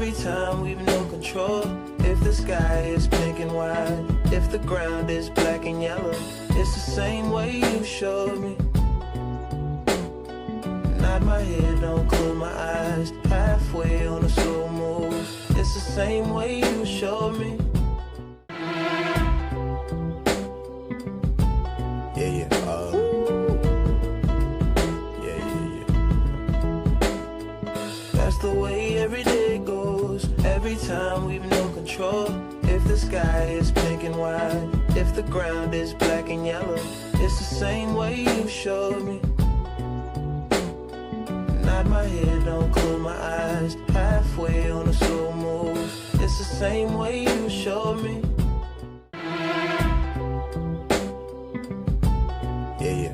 every time we've no control. If the sky is pink and white, if the ground is black and yellow, it's the same way you showed me. Nod my head, don't close my eyes, halfway on a slow move. It's the same way you showed me. Yeah. That's the way every day goes. Every time we've no control. If the sky is pink and white, if the ground is black and yellow, it's the same way you showed me. Nod my head, don't close my eyes, halfway on a slow move. It's the same way you showed me. Yeah.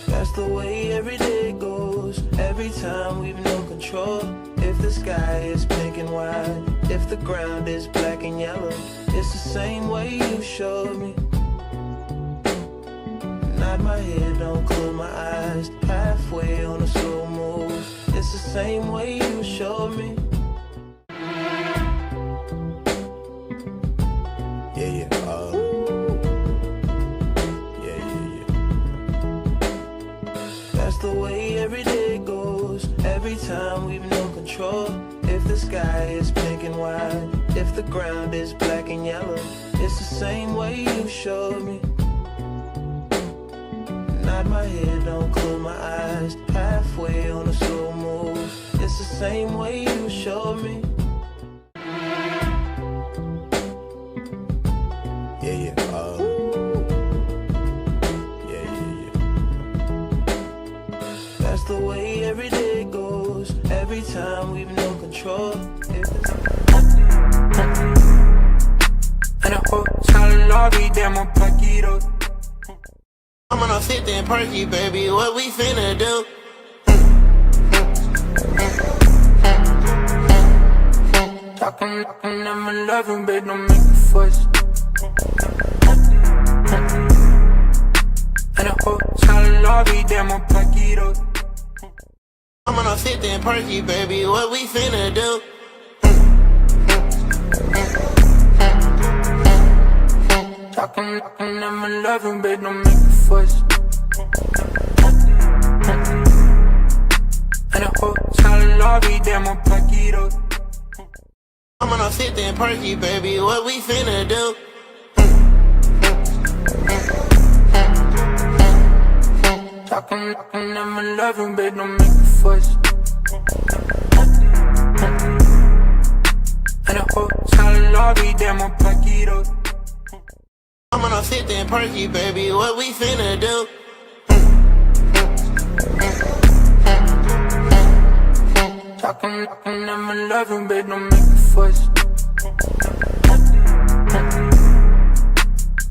That's the way every day goes. Every time we've no control. If the sky is pink and white, if the ground is black and yellow, it's the same way you showed me. Nod my head, don't close my eyes, halfway on a slow move. It's the same way you showed me. Yeah. That's the way every day goes. Every time we've no control. If the sky is pink and white, if the ground is black and yellow, it's the same way you showed me. Nod my head, don't close my eyes, halfway on a slow move. It's the same way you showed me. Yeah. That's the way every day goes. Every time we've no control. In a hotel lobby, damn, I'm Paquito. I'm on a 15 perky, baby, what we finna do? Talking, I'm in loving, babe, don't make a fuss. In a hotel lobby, damn, I'm Paquito. I'm on a 15 perky, baby, what we finna do? Talking, I'm in loving, babe, don't make a fuss. In a hotel lobby, damn, I'm Paquito. I'm on a 15 perky, baby, what we finna do? Talking, I'm in loving, babe, don't make a fuss. In a hotel lobby, damn, I'm Paquito. I'm on a 15 perky, baby, what we finna do? Talking, I'm in loving, babe, don't make a fuss.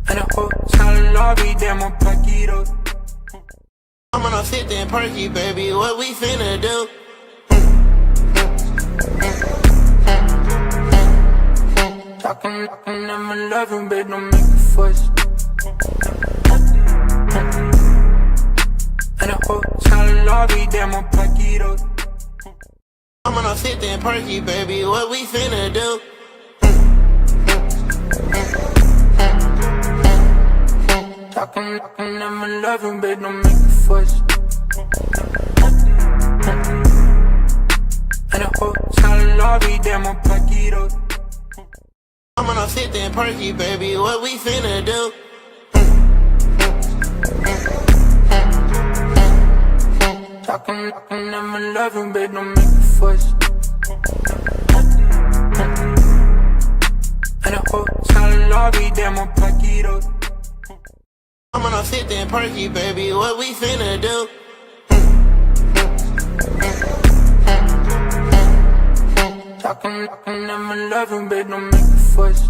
In a hotel lobby, damn, I'm Paquito. I'm on a 15 perky, baby, what we finna do? Talking, I'm in loving, babe, don't make a fuss. In a hotel lobby, damn, I'm Paquito. I'm on a 15 perky, baby, what we finna do? Talking, I'm in loving, babe, don't make a fuss. In a hotel lobby, damn, I'm Paquito. I'm on a 15 perky, baby, what we finna do? Talking, I'm in loving, babe, don't make a fuss. In a hotel lobby, damn, I'm Paquito. I'm on a 15 perky, baby, what we finna do? Talking, I'm in loving, babe, don't make a fuss.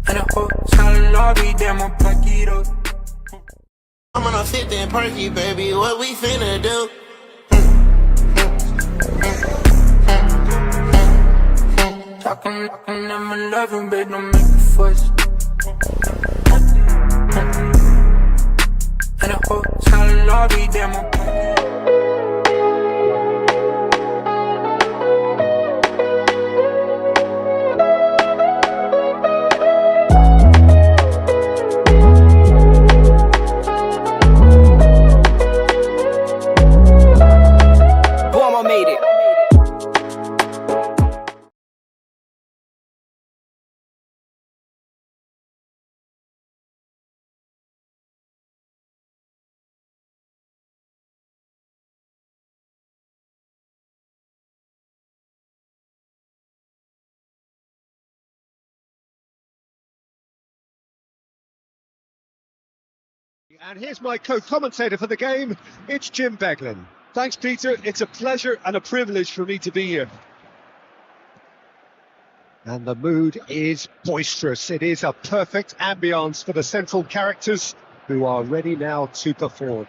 In a hotel lobby, damn, I'm Paquito. I'm on a 15 perky, baby, what we finna do? Talking, I'm in loving, babe, don't make a fuss. la vie de mon pote. Made it. And here's my co-commentator for the game, it's Jim Beglin. Thanks, Peter. It's a pleasure and a privilege for me to be here. And the mood is boisterous. It is a perfect ambience for the central characters who are ready now to perform.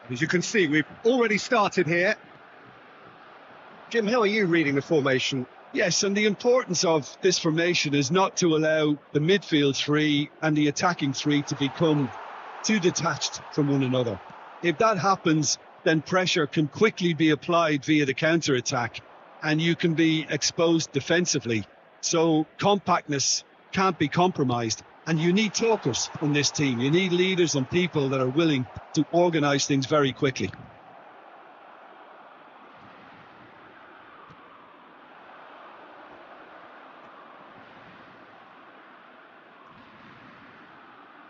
As you can see, we've already started here. Jim, how are you reading the formation? Yes, and the importance of this formation is not to allow the midfield three and the attacking three to become too detached from one another. If that happens, then pressure can quickly be applied via the counter-attack and you can be exposed defensively. So compactness can't be compromised. And you need talkers in this team. You need leaders and people that are willing to organise things very quickly.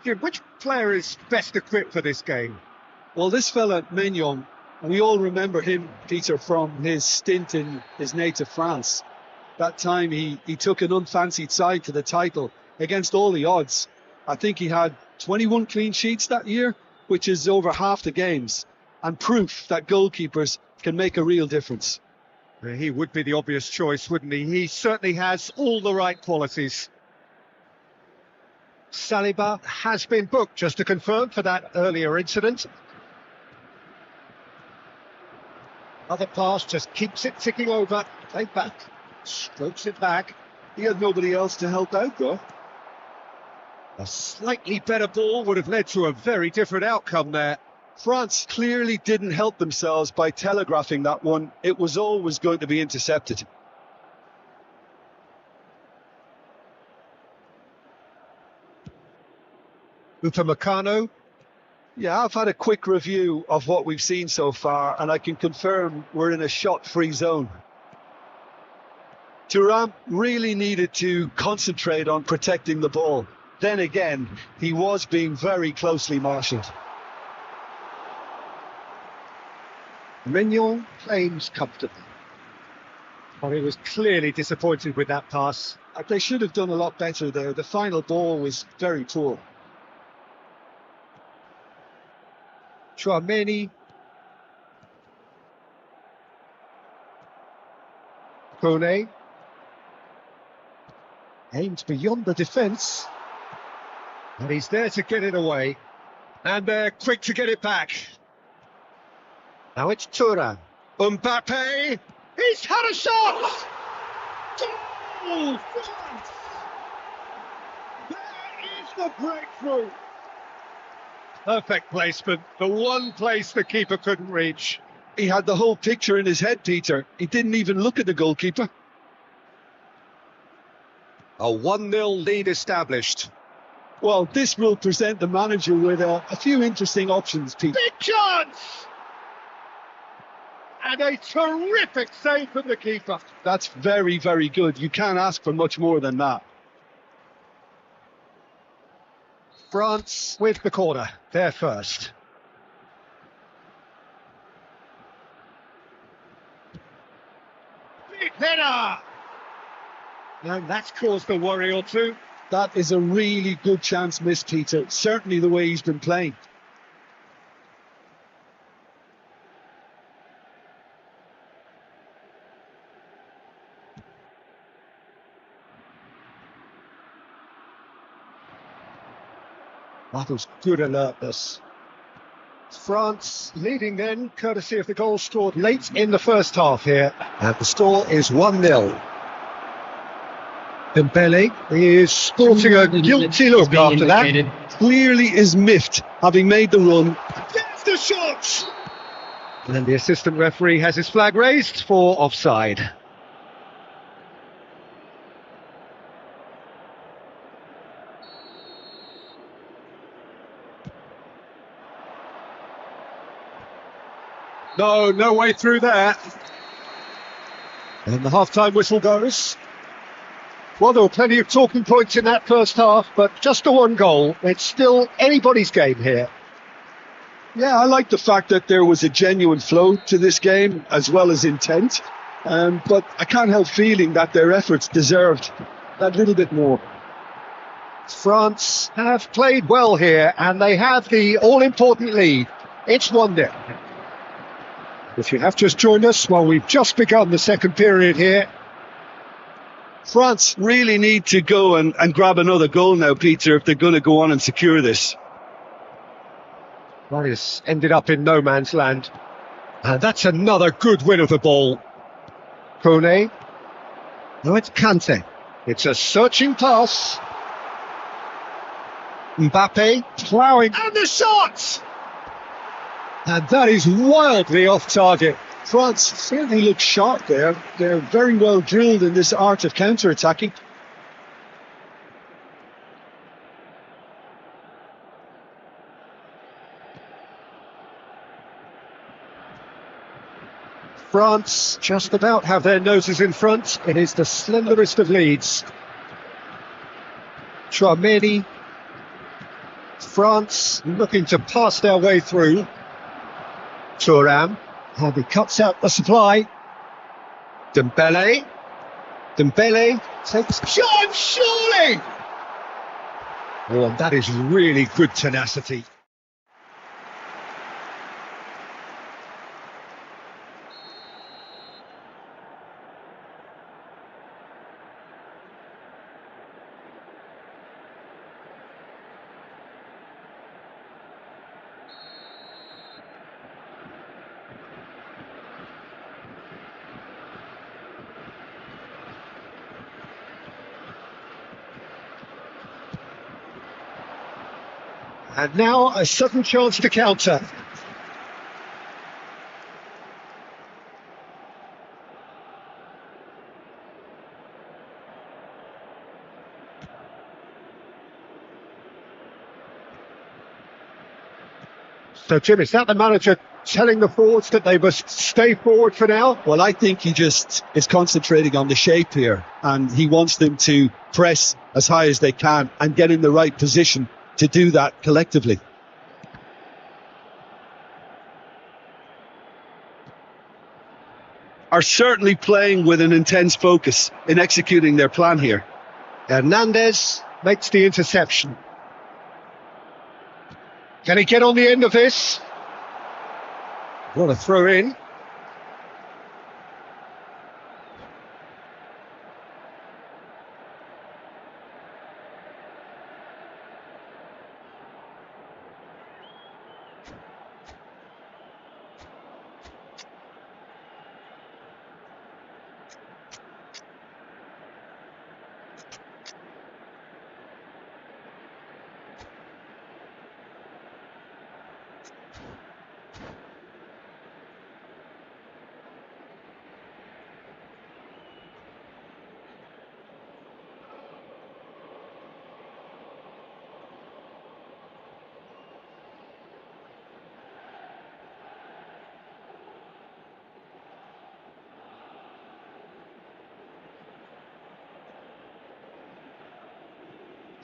Jim, which player is best equipped for this game? Well, this fella, Mignon, we all remember him, Peter, from his stint in his native France. That time he took an unfancied side to the title against all the odds. I think he had 21 clean sheets that year, which is over half the games, and proof that goalkeepers can make a real difference. He would be the obvious choice, wouldn't he? He certainly has all the right qualities. Saliba has been booked, just to confirm, for that earlier incident. Other pass just keeps it ticking over. Play back, strokes it back. He had nobody else to help out, though. A slightly better ball would have led to a very different outcome there. France clearly didn't help themselves by telegraphing that one. It was always going to be intercepted. Upamecano. Yeah, I've had a quick review of what we've seen so far, and I can confirm we're in a shot-free zone. Thuram really needed to concentrate on protecting the ball. Then again, he was being very closely marshalled. Mignon claims comfortably. Well, he was clearly disappointed with that pass. They should have done a lot better there. The final ball was very poor. Chouameni. Kone. Aims beyond the defence. And he's there to get it away. And they're quick to get it back. Now it's Thuram. Mbappe. He's had a shot! Goal! There is the breakthrough. Perfect placement. The one place the keeper couldn't reach. He had the whole picture in his head, Peter. He didn't even look at the goalkeeper. A 1-0 lead established. Well, this will present the manager with a few interesting options, Peter. Big chance! And a terrific save from the keeper. That's very, very good. You can't ask for much more than that. France with the corner. They're first. Big header! And that's caused a worry or two. That is a really good chance missed, Peter. Certainly the way he's been playing. That was good alertness. France leading then, courtesy of the goal scored late in the first half here. And the score is 1-0. Dembele is sporting a guilty look after that. Clearly is miffed, having made the run. There's the shot! And the assistant referee has his flag raised for offside. No way through there. And the half-time whistle goes. Well, there were plenty of talking points in that first half, but just a one goal. It's still anybody's game here. Yeah, I like the fact that there was a genuine flow to this game, as well as intent. But I can't help feeling that their efforts deserved that little bit more. France have played well here, and they have the all-important lead. It's 1-0. If you have just joined us, well, we've just begun the second period here. France really need to go and grab another goal now, Peter, if they're going to go on and secure this. That has ended up in no man's land. And that's another good win of the ball. Kone. No, it's Kante. It's a searching pass. Mbappe ploughing. And the shot! And that is wildly off target. France certainly look sharp there. They're very well drilled in this art of counter-attacking. France just about have their noses in front. It is the slenderest of leads. Chouameni. France looking to pass their way through. Thuram. And he cuts out the supply. Dembele takes shot, surely! Oh, and that is really good tenacity. And now a sudden chance to counter. So, Jim, is that the manager telling the forwards that they must stay forward for now? Well, I think he just is concentrating on the shape here, and he wants them to press as high as they can and get in the right position to do that collectively. Are certainly playing with an intense focus in executing their plan here. Hernandez makes the interception. Can he get on the end of this? What a throw in.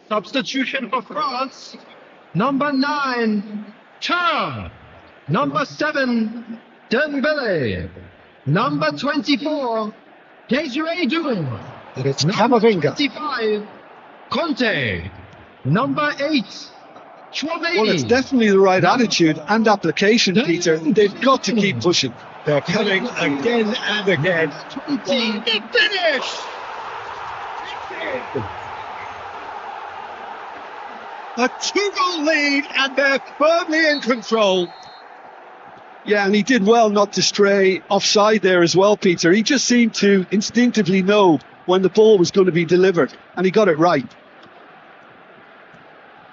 Substitution for France. Number 9, Thuram. Number 7, Dembele. Number 24, Desiree Doué. And it's Number Camavinga. 25, Conte. Number 8, Chouameni. Well, it's definitely the right attitude and application, Peter. They've got to keep pushing. They're coming again and again. 20. The finish! A 2-goal lead, and they're firmly in control. Yeah, and he did well not to stray offside there as well, Peter. He just seemed to instinctively know when the ball was going to be delivered, and he got it right.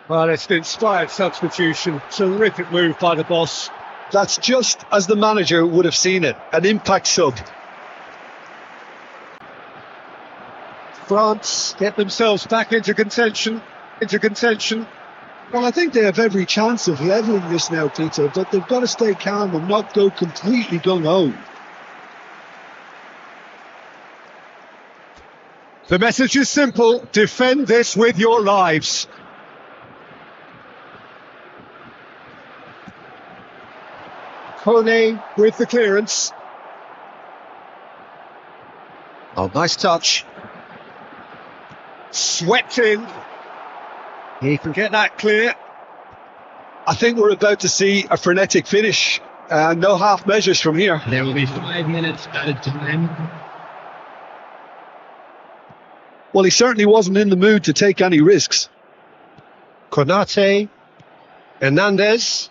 Well, it's an inspired substitution. Terrific move by the boss. That's just as the manager would have seen it, an impact sub. France get themselves back into contention. Well, I think they have every chance of levelling this now, Peter, but they've got to stay calm and not go completely gung-ho. The message is simple: defend this with your lives. Kone with the clearance. Oh, nice touch. Swept in. He can get that clear. I think we're about to see a frenetic finish. No half measures from here. There will be 5 minutes added time. Well, he certainly wasn't in the mood to take any risks. Konate. Hernandez.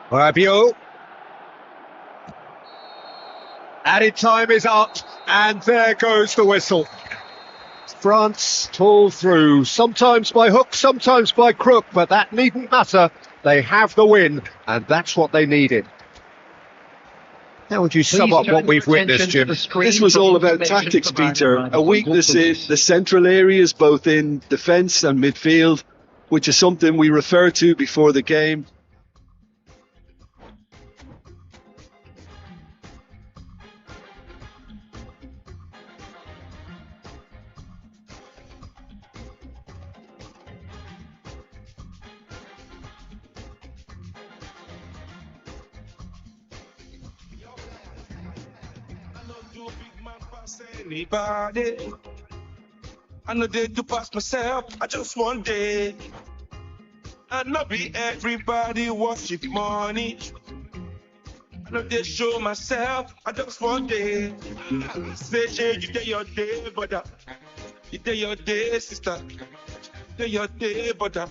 Rabiot. Added time is up, and there goes the whistle. France pull through, sometimes by hook, sometimes by crook, but that needn't matter. They have the win, and that's what they needed. How would you sum up what we've witnessed, Jim? This was all about tactics, Peter. A weakness in the central areas, both in defence and midfield, which is something we referred to before the game. Anybody, I know they do pass myself. I just want day. I know be everybody worship money. I know they show myself. I just want day. Say, hey, you day your day, brother. You day your day, sister. Day your day, brother.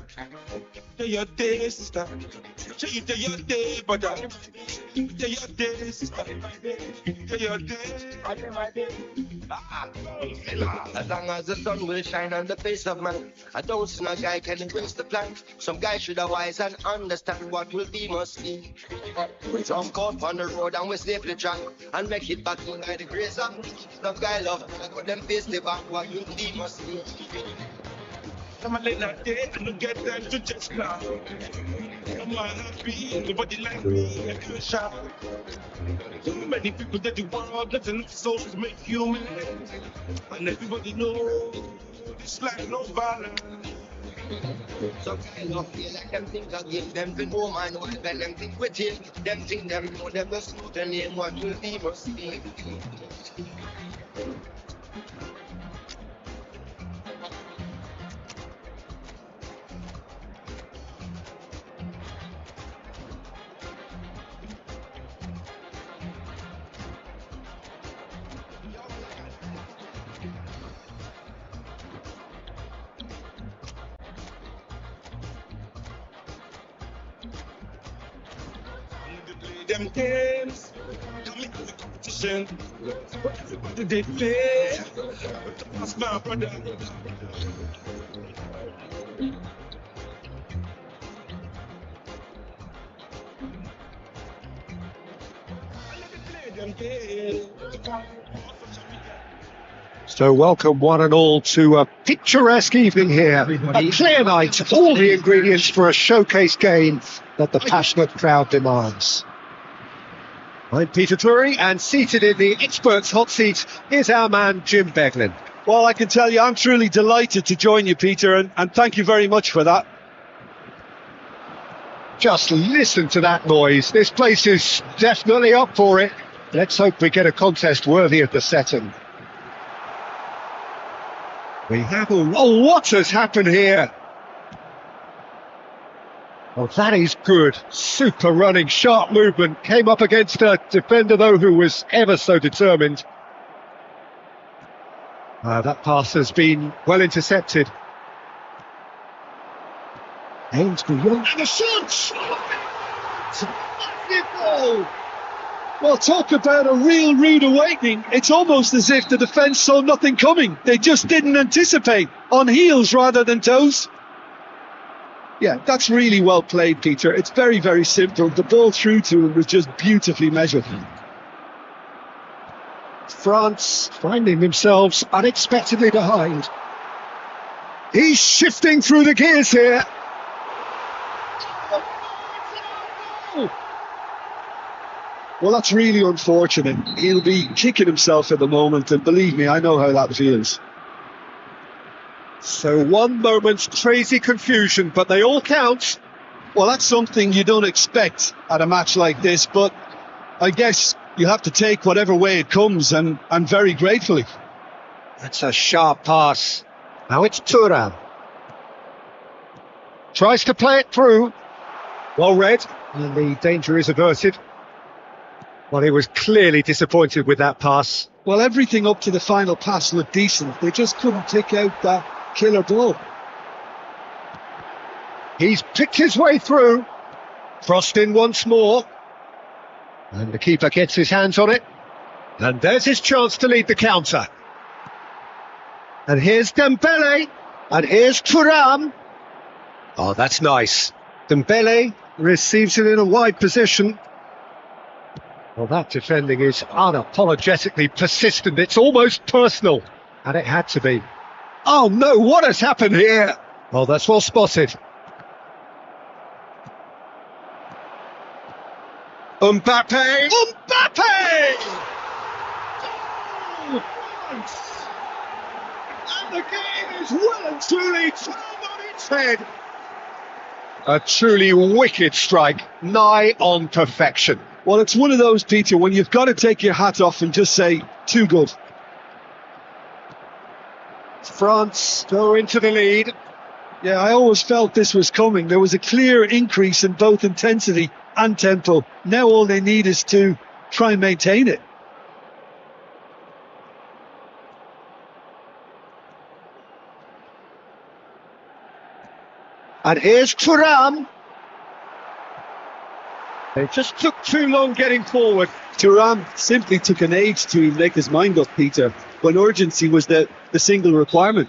Day your day, sister. Say you day your day, brother. Day your day, sister. Day your day. As long as the sun will shine on the face of man, I don't see no guy can embrace the plan. Some guy should have wise and understand what will be must be. We jump out on the road and we safely track and make it back in by the grace of some guy love. I got them face the back what will be must be. I'm a late night day, I don't get time to just laugh. I'm not happy, nobody like me, I feel shy. So many people that the world letting the socials make human. And everybody knows this life no balance. Some guy love feel like them think I give them the no man while when them think with him. Them think them know them the smooth and name what will be must be. Them games, come into the competition. Everybody they play, that's my brother. Them games. So welcome one and all to a picturesque evening here. A clear night, all the ingredients for a showcase game that the passionate crowd demands. I'm Peter Drury, and seated in the experts' hot seat is our man Jim Beglin. Well, I can tell you, I'm truly delighted to join you, Peter, and thank you very much for that. Just listen to that noise. This place is definitely up for it. Let's hope we get a contest worthy of the setting. We have what has happened here? Oh, that is good. Super running, sharp movement. Came up against a defender, though, who was ever so determined. That pass has been well intercepted. Aims beyond the shot! Goal! Well, talk about a real rude awakening. It's almost as if the defence saw nothing coming. They just didn't anticipate. On heels rather than toes. Yeah, that's really well played, Peter. It's very, very simple. The ball through to him was just beautifully measured. France finding themselves unexpectedly behind. He's shifting through the gears here. Well, that's really unfortunate. He'll be kicking himself at the moment, and believe me, I know how that feels. So one moment's crazy confusion, but they all count. Well, that's something you don't expect at a match like this, but I guess you have to take whatever way it comes, and very gratefully. That's a sharp pass. Now it's Thuram. Tries to play it through. Well read, and the danger is averted. Well, he was clearly disappointed with that pass. Well, everything up to the final pass looked decent. They just couldn't pick out that killer ball. He's picked his way through. Crossed in once more. And the keeper gets his hands on it. And there's his chance to lead the counter. And here's Dembele. And here's Thuram. Oh, that's nice. Dembele receives it in a wide position. Well, that defending is unapologetically persistent. It's almost personal. And it had to be. Oh no, what has happened here? Well, that's well spotted. Mbappe! Mbappe! And the game is well and truly turned on its head. A truly wicked strike, nigh on perfection. Well, it's one of those, Peter, when you've got to take your hat off and just say, too good. France go into the lead. Yeah, I always felt this was coming. There was a clear increase in both intensity and tempo. Now all they need is to try and maintain it. And here's Thuram. They just took too long getting forward. Thuram simply took an age to make his mind up, Peter, when urgency was the single requirement.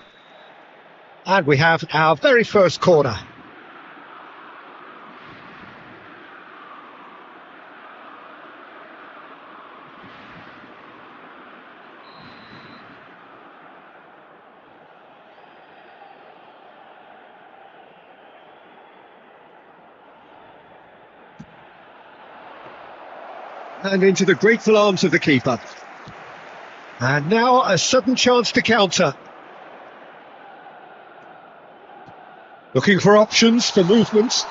And we have our very first corner. And into the grateful arms of the keeper. And now a sudden chance to counter. Looking for options, for movements.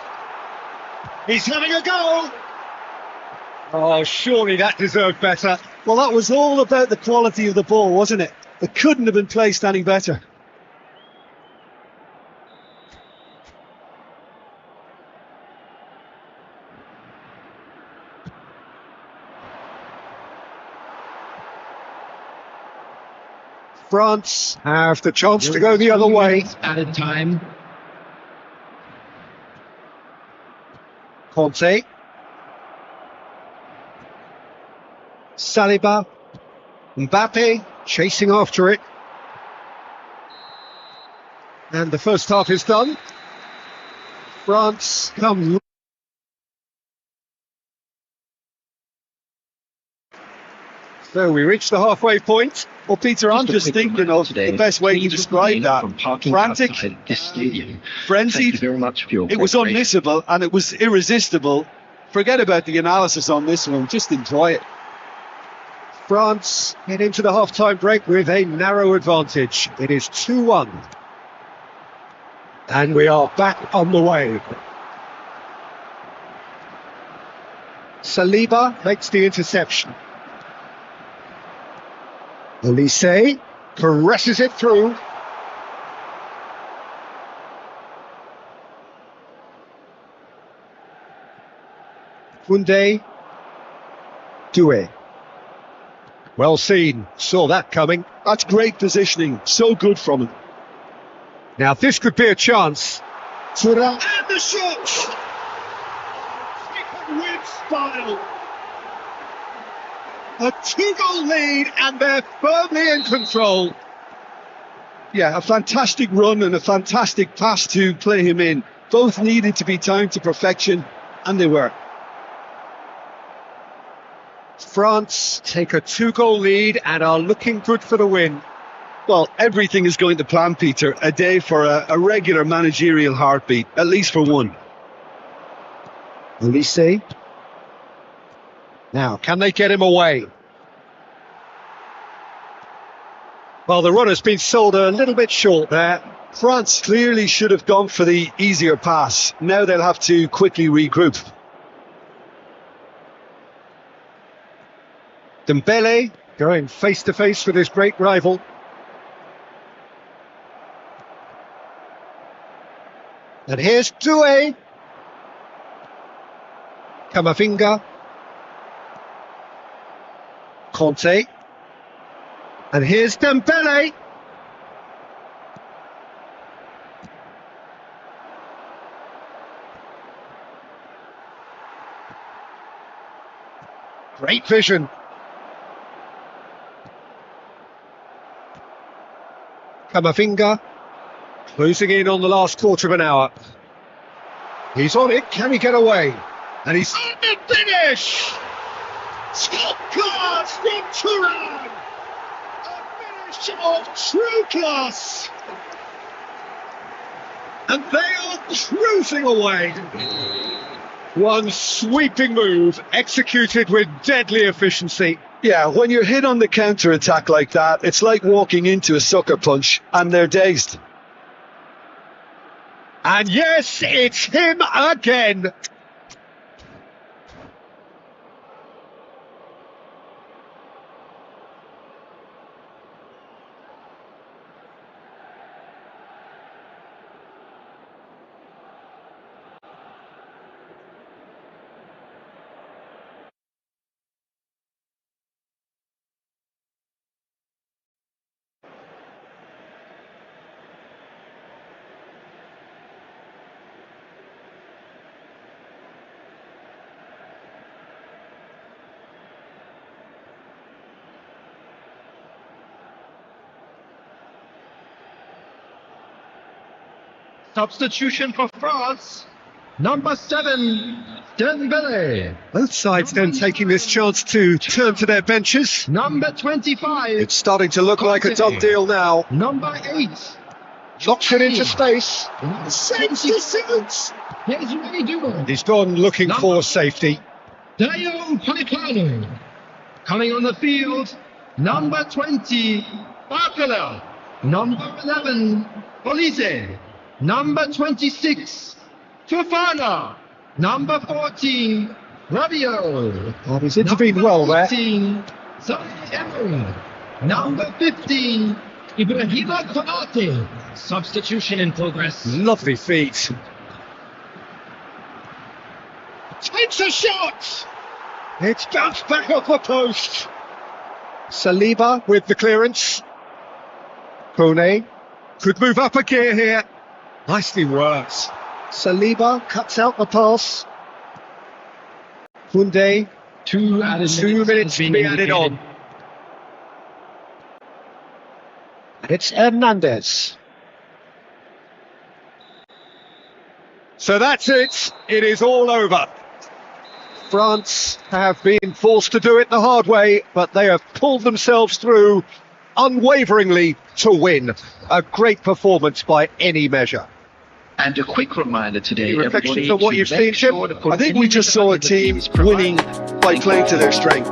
He's having a go! Oh, surely that deserved better. Well, that was all about the quality of the ball, wasn't it? It couldn't have been placed any better. France have the chance to go the other way. Added time. Conte. Saliba. Mbappe chasing after it. And the first half is done. France come. So we reach the halfway point. Well, Peter, I'm just thinking of the best way to describe that. Frantic, frenzied, Thank you very much for your it was cooperation. unmissable and it was irresistible. Forget about the analysis on this one, just enjoy it. France head into the half-time break with a narrow advantage. It is 2-1. And we are back on the way. Saliba makes the interception. Olise presses it through. Koundé. Doué. Well seen, saw that coming. That's great positioning, so good from him. Now this could be a chance. Thuram and the shot! With style. A 2-goal lead and they're firmly in control. Yeah, a fantastic run and a fantastic pass to play him in. Both needed to be timed to perfection, and they were. France take a 2-goal lead and are looking good for the win. Well, everything is going to plan, Peter. A day for a regular managerial heartbeat, at least for one. Olise. Now, can they get him away? Well, the run has been sold a little bit short there. France clearly should have gone for the easier pass. Now they'll have to quickly regroup. Dembele going face-to-face with his great rival. And here's Doué. Camavinga. Conte. And here's Dembele. Great vision. Camavinga. Closing in on the last quarter of an hour. He's on it. Can he get away? And he's on the finish! Top class from Thuram! A finish of true class! And they are cruising away. One sweeping move, executed with deadly efficiency. Yeah, when you're hit on the counter-attack like that, it's like walking into a sucker punch, and they're dazed. And yes, it's him again. Substitution for France. Number 7, Dembele. Both sides then taking this chance to turn to their benches. Number 25. It's starting to look like a done deal now. Number 8. Knocks it into space. Saves the seconds. Here's Ray Duval. He's gone looking for safety. Dayo Politano. Coming on the field. Number 20, Barcola. Number 11, Olise. Number 26, Fofana. Number 14, Rabiot. Oh, he's intervened well there. 18, Salah Emery. Number 15, Ibrahima Konate. Substitution in progress. Lovely feet. Takes a shot! It's bounced back off the post. Saliba with the clearance. Kone could move up a gear here. Nicely worked. Saliba cuts out the pass. Koundé. 2 minutes to be added on. And it's Hernandez. So that's it. It is all over. France have been forced to do it the hard way, but they have pulled themselves through unwaveringly to win. A great performance by any measure. And a quick reminder today, Reflections on what you've seen, Chip? I think we just saw a team winning by playing to their strength.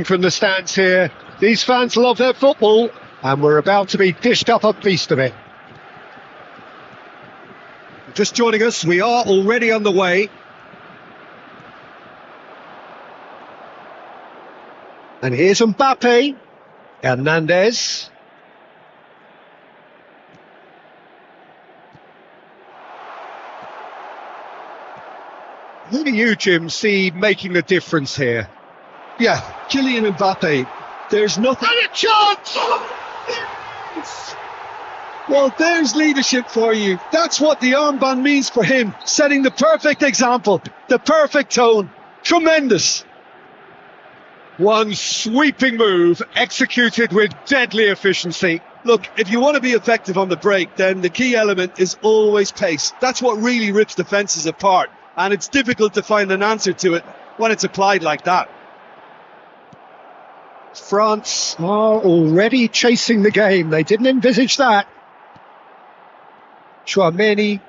From the stands here, these fans love their football, and we're about to be dished up a feast of it. Just joining us, we are already on the way. And here's Mbappe, Hernandez. Who do you, Jim, see making the difference here? Yeah, Kylian Mbappe. There's nothing. And a chance! Well, there's leadership for you. That's what the armband means for him. Setting the perfect example, the perfect tone. Tremendous. One sweeping move, executed with deadly efficiency. Look, if you want to be effective on the break, then the key element is always pace. That's what really rips defences apart. And it's difficult to find an answer to it when it's applied like that. France are already chasing the game. They didn't envisage that. Chouameni.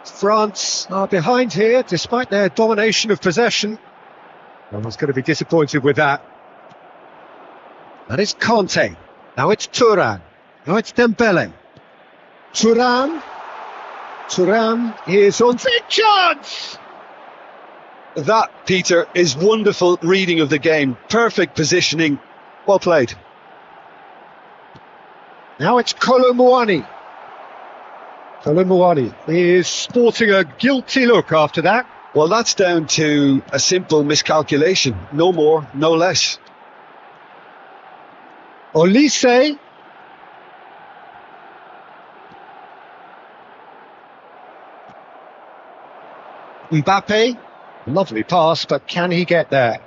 France are behind here, despite their domination of possession. I was going to be disappointed with that. And it's Conte. Now it's Thuram. Now it's Dembele. Thuram. Thuram is on big chance. That, Peter, is wonderful reading of the game. Perfect positioning. Well played. Now it's Kolo Muani. Kolo Muani is sporting a guilty look after that. Well, that's down to a simple miscalculation. No more, no less. Olise. Mbappe. Lovely pass, but can he get there?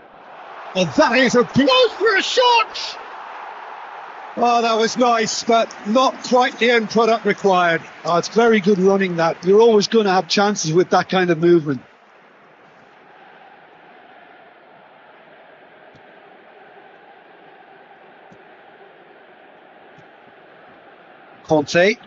And that is a blow for a shot! Oh, that was nice, but not quite the end product required. Oh, it's very good running that. You're always going to have chances with that kind of movement. Conte.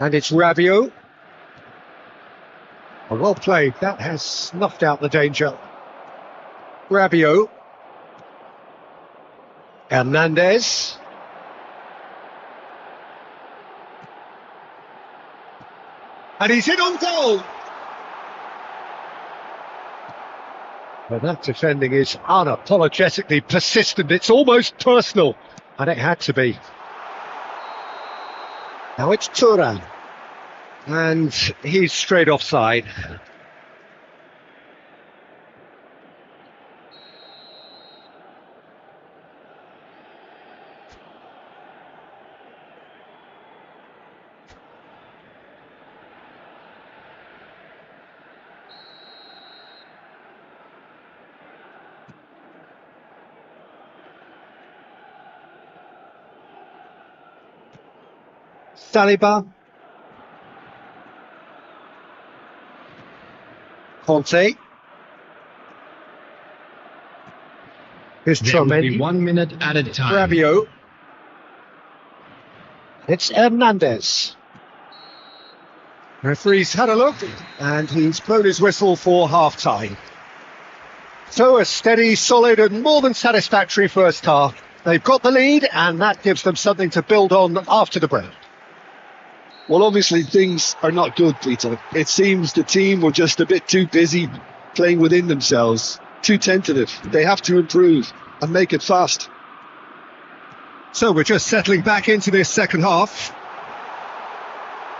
And it's Rabiot. Oh, well played. That has snuffed out the danger. Rabiot. Hernandez. And he's in on goal. Well, that defending is unapologetically persistent. It's almost personal. And it had to be. Now it's Thuram. And he's straight offside. Saliba. Conte. Here's Chouameni. 1 minute at a time. Rabiot. It's Hernandez. Referee's had a look and he's blown his whistle for half-time. So a steady, solid and more than satisfactory first half. They've got the lead and that gives them something to build on after the break. Well, obviously things are not good, Peter. It seems the team were just a bit too busy playing within themselves, too tentative. They have to improve and make it fast. So we're just settling back into this second half.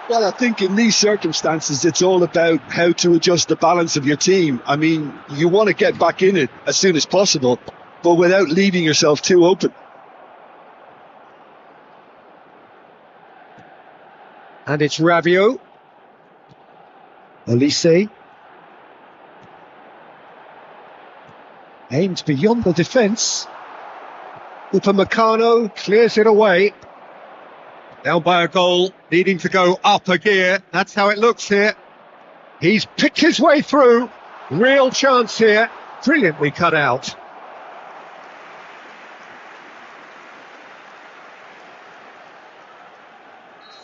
Well, I think in these circumstances, it's all about how to adjust the balance of your team. I mean, you want to get back in it as soon as possible, but without leaving yourself too open. And it's Rabiot. Olise. Aimed beyond the defence. Upamecano clears it away. Down by a goal, needing to go up a gear. That's how it looks here. He's picked his way through. Real chance here. Brilliantly cut out.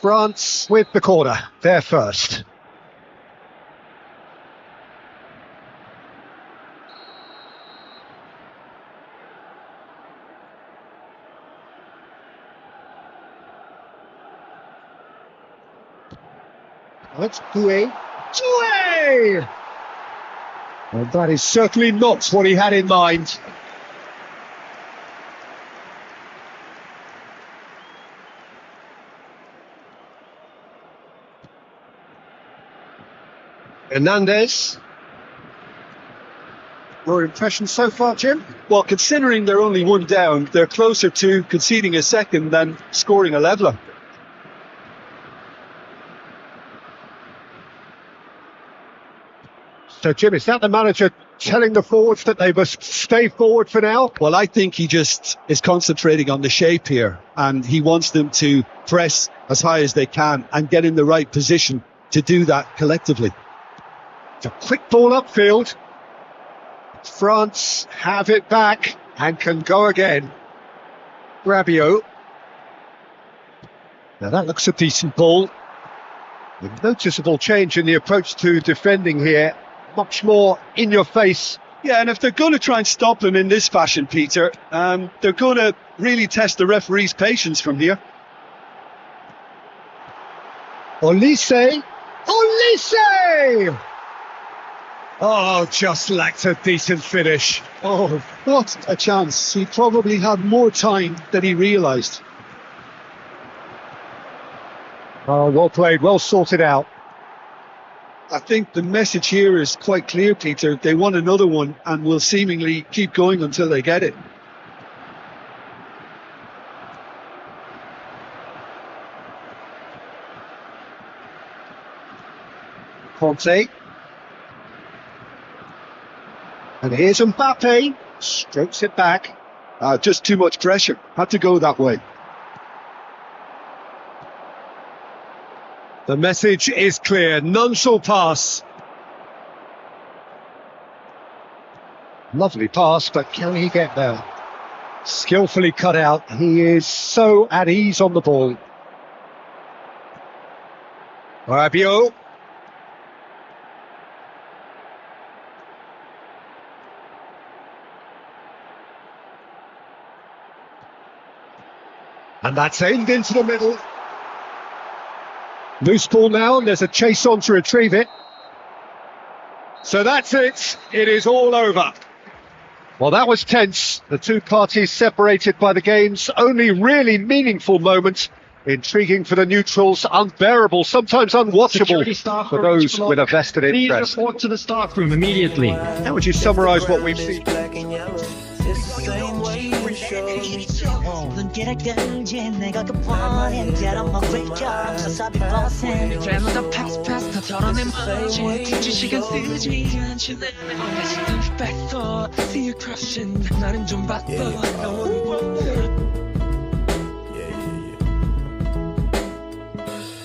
France with the corner. They're first. That's Doué. Doué! Well, that is certainly not what he had in mind. Hernandez. Your impression so far, Jim? Well, considering they're only one down, they're closer to conceding a second than scoring a leveller. So, Jim, is that the manager telling the forwards that they must stay forward for now? Well, I think he just is concentrating on the shape here, and he wants them to press as high as they can and get in the right position to do that collectively. It's a quick ball upfield. France have it back and can go again. Rabiot. Now that looks a decent ball. A noticeable change in the approach to defending here. Much more in your face. Yeah, and if they're going to try and stop them in this fashion, Peter, they're going to really test the referee's patience from here. Olise! Olise! Oh, just lacked a decent finish. Oh, what a chance. He probably had more time than he realised. Oh, well played, well sorted out. I think the message here is quite clear, Peter. They want another one and will seemingly keep going until they get it. Conte. And here's Mbappe. Strokes it back. Just too much pressure. Had to go that way. The message is clear. None shall pass. Lovely pass, but can he get there? Skillfully cut out. He is so at ease on the ball. Rabiot. And that's aimed into the middle. Loose ball now, and there's a chase on to retrieve it. So that's it. It is all over. Well, that was tense. The two parties separated by the game's only really meaningful moment. Intriguing for the neutrals, unbearable, sometimes unwatchable for those with a vested interest. Please report to the staff room immediately. How would you summarise what we've seen? It's the same way you showed me. 눈길을 끌지 내가 급한 대로 먹을까 사사비 버튼 잘못한 패스 다 털어내 먼지 지시간 쓰지 않지 내 다시 뺐어 See you crushing 나는 좀 바빠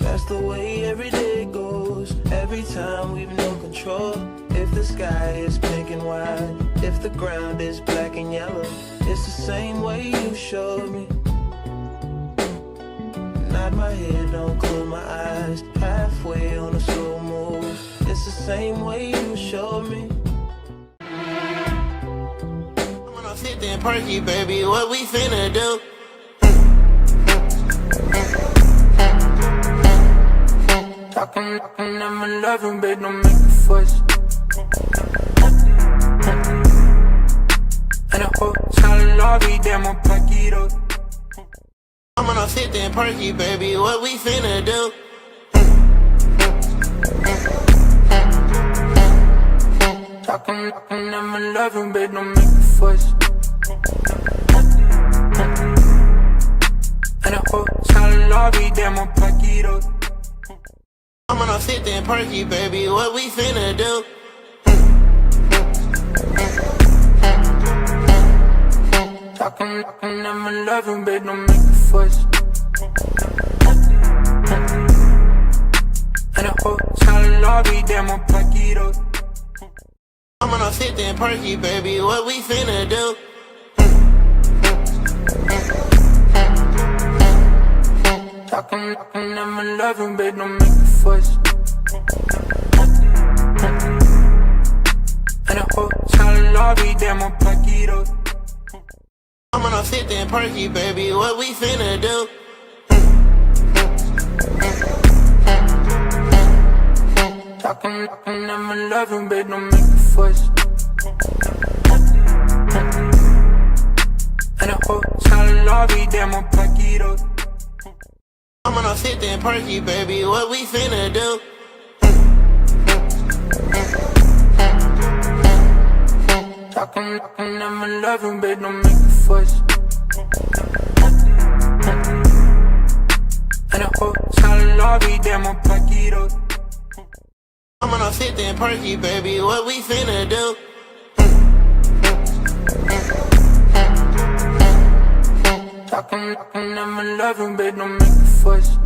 That's the way every day goes. Every time we've no control. If the sky is pink and white, if the ground is black and yellow, it's the same way you showed me. Nod my head, don't close my eyes. Halfway on a slow move. It's the same way you showed me. I'm gonna fit that perky, baby. What we finna do? Talking, I'm loving, babe, don't make a fuss. And a hotel lobby, damn, I'll pack it up. I'm gonna fit that perky, baby. What we finna do? Talking, I'm loving, babe, don't make a fuss. And a hotel lobby, damn, I'll pack it up. I'm gonna fit that perky, baby. What we finna do? Talking, I'm loving, babe, don't make a fuss. And a hotel lobby, damn, I'll pack it up. I'm gonna fit that perky, baby. What we finna do? Talking, I'm in love, babe, don't make a fuss. In a hotel lobby, damn, I'll pack it up. I'm on a 15 perky, baby, what we finna do? Talking, I'm in love, babe, don't make a fuss. In a hotel lobby, damn, I'll pack it up. I'm on a 15 perky, baby, what we finna do? Talking, I'm in love, babe, don't make a fuss. In a hotel lobby, damn, I'll pack it up. I'm on a 15 perky, baby, what we finna do? Talking, I'm in love, babe, don't make a fuss.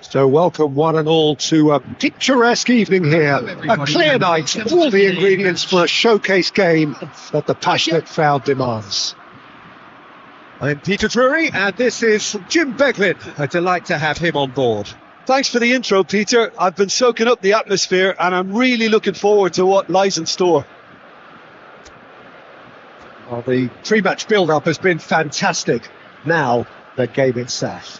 So welcome one and all to a picturesque evening here, a clear night, all the ingredients for a showcase game that the passionate crowd demands. I'm Peter Drury and this is Jim Beglin. A delight to have him on board. Thanks for the intro, Peter. I've been soaking up the atmosphere and I'm really looking forward to what lies in store. Well, the pre-match build-up has been fantastic. Now, the game itself.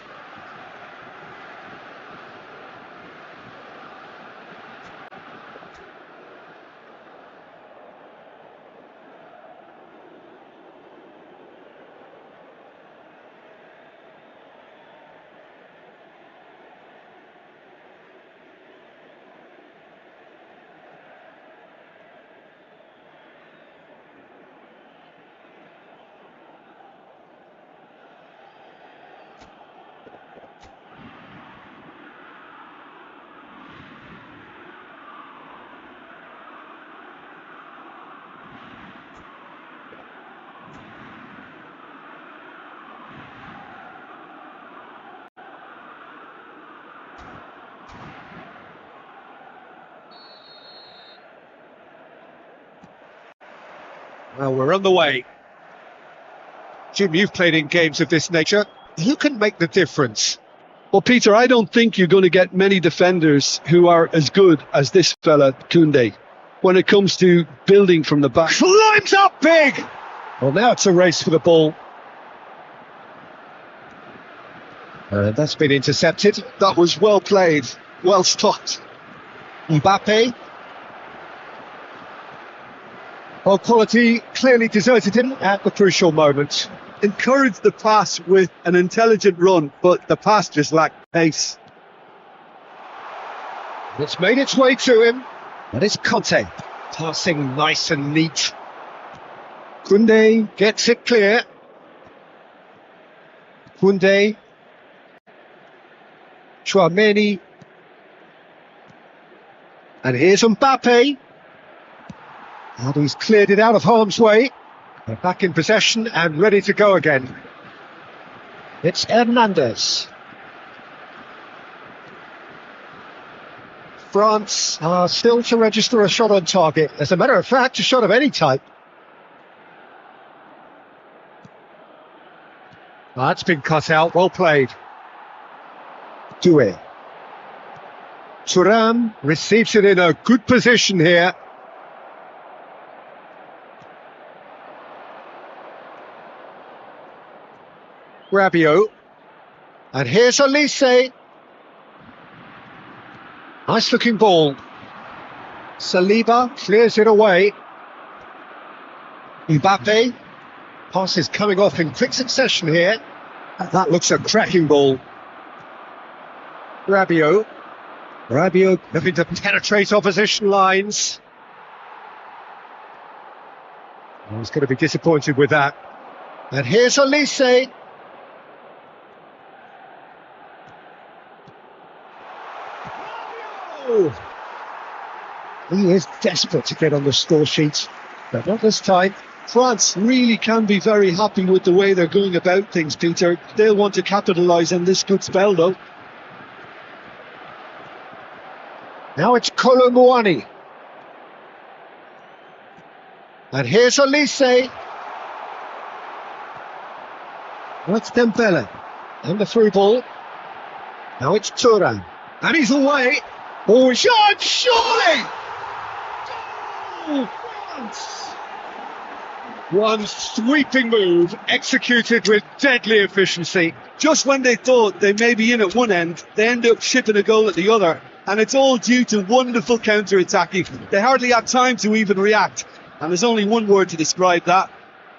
Well, we're on the way. Jim, you've played in games of this nature. Who can make the difference? Well, Peter, I don't think you're going to get many defenders who are as good as this fella, Koundé, when it comes to building from the back. Climbs up big! Well, now it's a race for the ball. That's been intercepted. That was well played, well stopped. Mbappe. Well, quality clearly deserted him at the crucial moment. Encouraged the pass with an intelligent run, but the pass just lacked pace. It's made its way to him. And it's Conte, passing nice and neat. Koundé gets it clear. Koundé. Chouameni. And here's Mbappe. And he's cleared it out of harm's way. They're back in possession and ready to go again. It's Hernandez. France are still to register a shot on target. As a matter of fact, a shot of any type. That's been cut out. Well played. Doué. Thuram receives it in a good position here. Rabiot. And here's Elise. Nice looking ball. Saliba clears it away. Mbappe. Pass is coming off in quick succession here. And that looks a cracking ball. Rabiot. Rabiot looking to penetrate opposition lines. Oh, he's going to be disappointed with that. And here's Elise. Oh. He is desperate to get on the score sheet, but not this time. France really can be very happy with the way they're going about things, Peter. They'll want to capitalise on this good spell, though. Now it's Kolo Muani. And here's Elise. That's Dembele. And the through ball. Now it's Thuram. And he's away. Oh, shot! Surely! Oh, France! One sweeping move, executed with deadly efficiency. Just when they thought they may be in at one end, they end up shipping a goal at the other. And it's all due to wonderful counter-attacking. They hardly had time to even react. And there's only one word to describe that: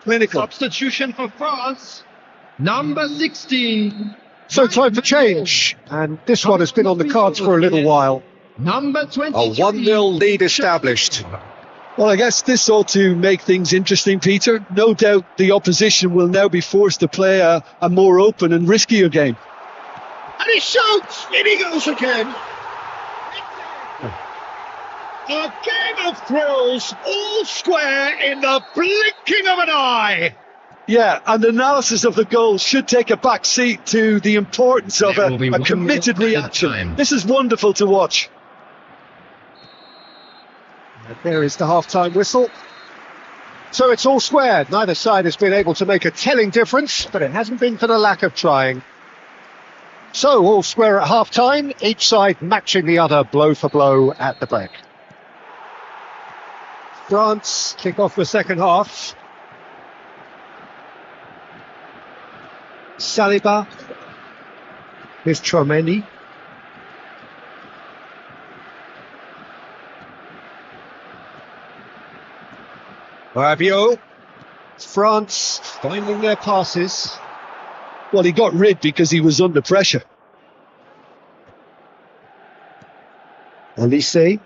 clinical. Substitution for France, number 16. So time for change. And this one has been on the cards for a little while. Number A 23. 1-0 lead established. Well, I guess this ought to make things interesting, Peter. No doubt the opposition will now be forced to play a more open and riskier game. And he shoots! In he goes again! A game of thrills, all square in the blinking of an eye! Yeah, and analysis of the goal should take a back seat to the importance of a committed reaction. This is wonderful to watch. And there is the half-time whistle. So it's all square. Neither side has been able to make a telling difference, but it hasn't been for the lack of trying. So all square at half-time, each side matching the other blow for blow at the break. France kick off the second half. Saliba. Here's Tchouaméni. Rabiot. France finding their passes. Well, he got rid because he was under pressure. Elise.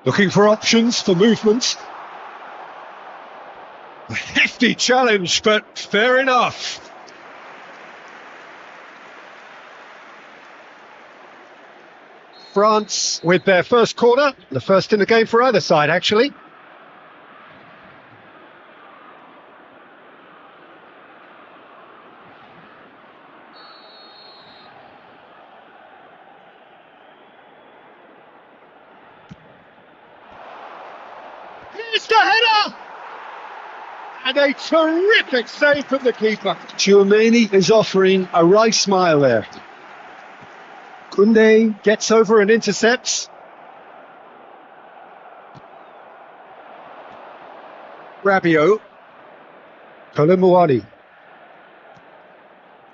Looking for options for movement. A hefty challenge, but fair enough. France with their first corner, the first in the game for either side, actually. Here's the header! And a terrific save from the keeper. Tchouaméni is offering a wry smile there. Koundé gets over and intercepts. Rabiot. Kolo Muani.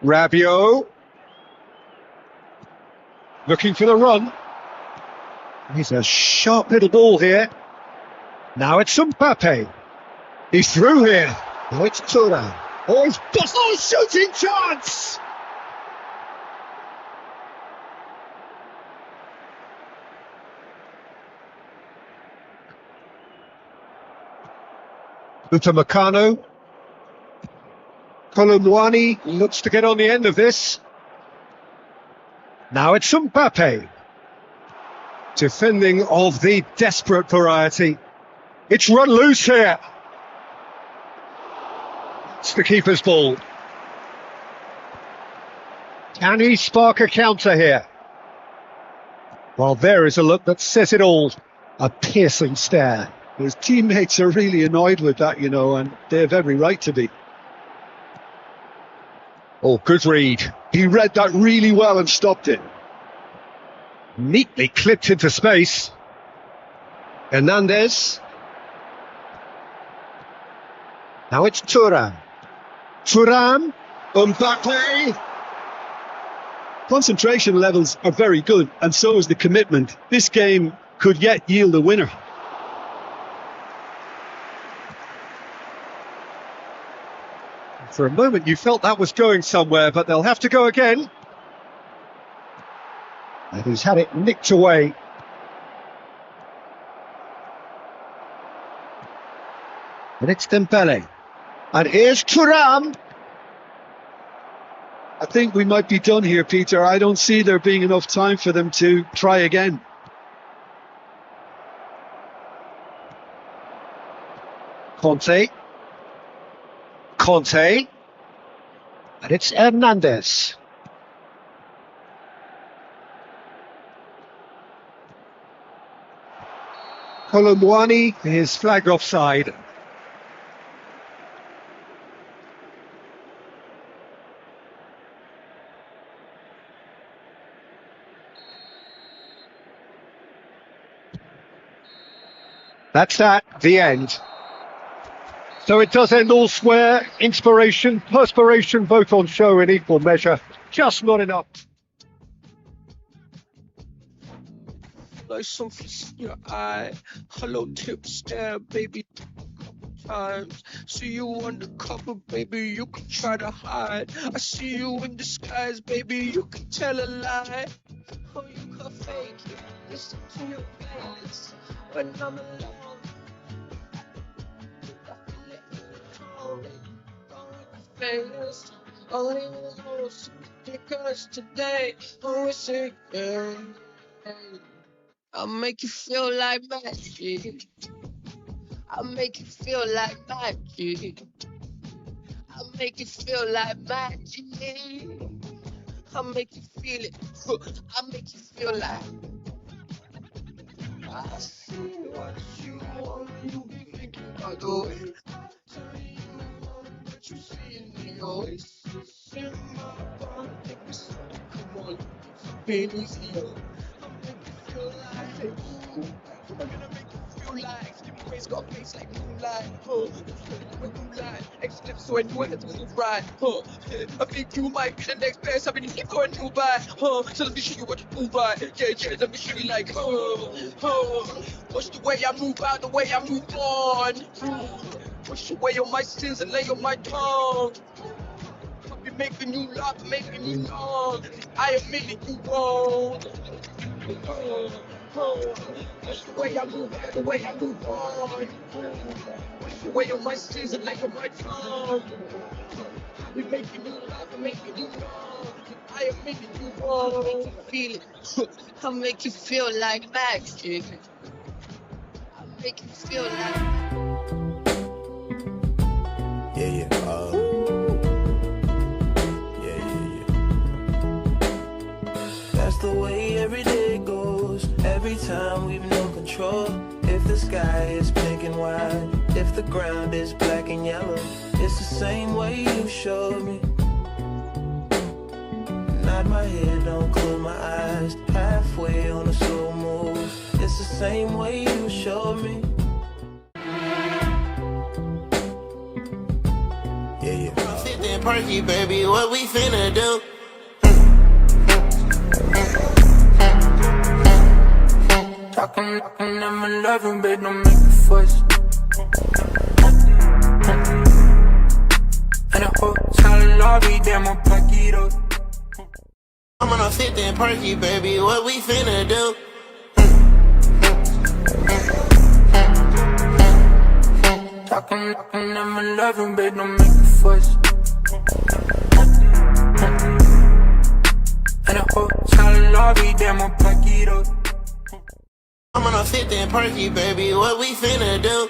Rabiot. Looking for the run. He's a sharp little ball here. Now it's Mbappe. He's through here. Now it's Thuram. Oh, he's shooting chance! Upamecano. Kolo Muani looks to get on the end of this. Now it's Mbappe. Defending of the desperate variety. It's run loose here. It's the keeper's ball. Can he spark a counter here? Well, there is a look that says it all. A piercing stare. His teammates are really annoyed with that, you know, and they have every right to be. Oh, good read. He read that really well and stopped it. Neatly clipped into space. Hernandez. Now it's Thuram. Thuram. Mbappe. Concentration levels are very good, and so is the commitment. This game could yet yield a winner. For a moment you felt that was going somewhere, but they'll have to go again. And he's had it nicked away. And it's Dembele. And here's Thuram. I think we might be done here, Peter. I don't see there being enough time for them to try again. Conte. And it's Hernandez. Colomboani is flagged offside. That's that, the end. So it does end all square. Inspiration, perspiration, both on show in equal measure. Just not enough. Like something in your eye, hello tip stare, baby. Times see you undercover, baby. You can try to hide. I see you in disguise, baby. You can tell a lie. Oh, you can fake it. Listen to your playlist when I'm alone. Only knows because today, always say, yeah. I'll make you feel like magic. I'll make you feel like magic. I'll make you feel like magic. I'll make you feel it. I'll make you feel like. I see what you want. You be thinking about the way. What you see in your eyes. In my body, take me slow. Come on, be easy. I'm gonna make you feel like Skippy Grace got a face like moonlight, moonlight, extra so I know it's move right, I think you might be the next best. I've been going to buy, so let me show you what you do right. Yeah, let me show you like, watch the way I move out, the way I move on. Wash away all my sins and lay on my tongue. I'll be making you laugh, making you long. I admit it, you won't. That's the way I move, the way I move on. Wash away all my sins and lay on my tongue. I'll be making you laugh, making you long. I admit it, you won't. Make you feel it. I'll make you feel like magic. I'll make you feel like. Yeah. That's the way every day goes. Every time we've no control. If the sky is pink and white, if the ground is black and yellow, it's the same way you showed me. Nod my head, don't close my eyes. Halfway on a slow move. It's the same way you showed me. Sit there, perky, baby, what we finna do? Talking, I'm in love, babe, don't make a fuss. In a hotel lobby, damn, I'll pack it up. I'm gonna sit there, perky, baby, what we finna do? Talking, I'm in love, babe, don't make a fuss. In a hotel lobby, damn, I'll pack it up. I'm gonna sit there, perky, baby, what we finna do?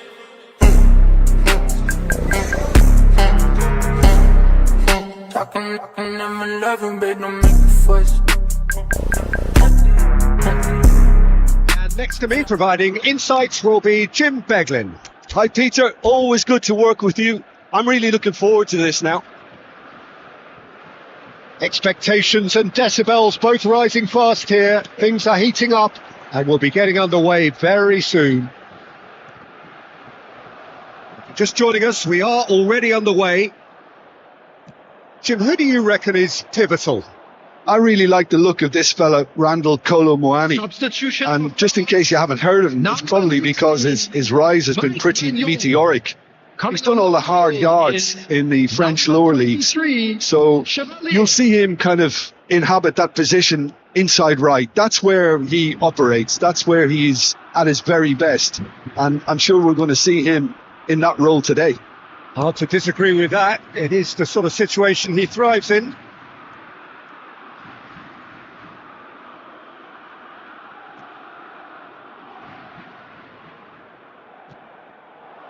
Talking, I'm in love, babe, don't make a fuss. And next to me, providing insights, will be Jim Beglin. Hi, Peter. Always good to work with you. I'm really looking forward to this now. Expectations and decibels both rising fast here. Things are heating up and we'll be getting underway very soon. Just joining us, we are already underway. Jim, who do you reckon is pivotal? I really like the look of this fella, Randall Kolo Muani. Substitution. And just in case you haven't heard of him, it's probably because his rise has been pretty meteoric. He's done all the hard yards in the French lower leagues. So you'll see him kind of inhabit that position inside right. That's where he operates. That's where he's at his very best. And I'm sure we're going to see him in that role today. Hard to disagree with that. It is the sort of situation he thrives in.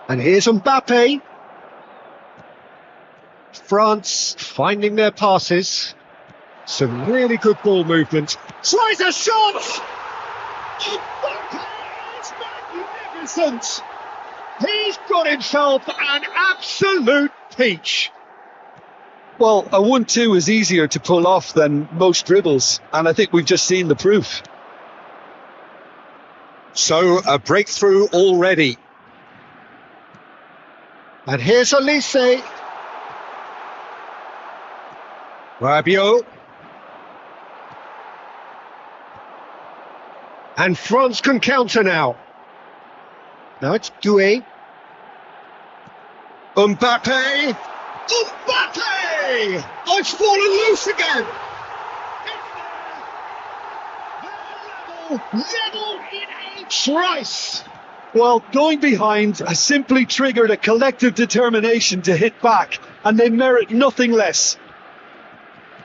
And here's Mbappe. France finding their passes. Some really good ball movement. Tries a shot! Mbappe is magnificent! He's got himself an absolute peach. Well, a 1-2 is easier to pull off than most dribbles, and I think we've just seen the proof. So, a breakthrough already. And here's Elise. Rabiot. And France can counter now. Now it's Doué. Mbappe. Mbappe! Oh, it's fallen loose again. Level in a trice. Well, going behind has simply triggered a collective determination to hit back, and they merit nothing less.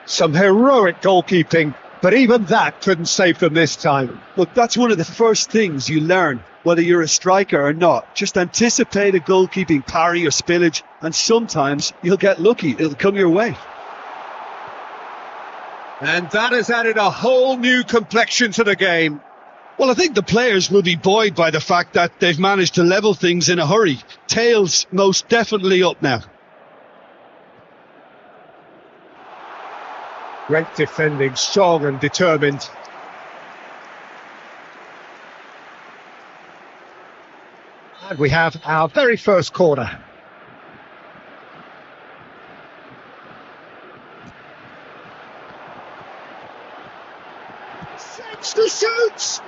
Some heroic goalkeeping, but even that couldn't save them this time. Look, that's one of the first things you learn, whether you're a striker or not. Just anticipate a goalkeeping parry or spillage, and sometimes you'll get lucky. It'll come your way. And that has added a whole new complexion to the game. Well, I think the players will be buoyed by the fact that they've managed to level things in a hurry. Tails most definitely up now. Great defending, strong and determined. And we have our very first corner. Sets the shoots!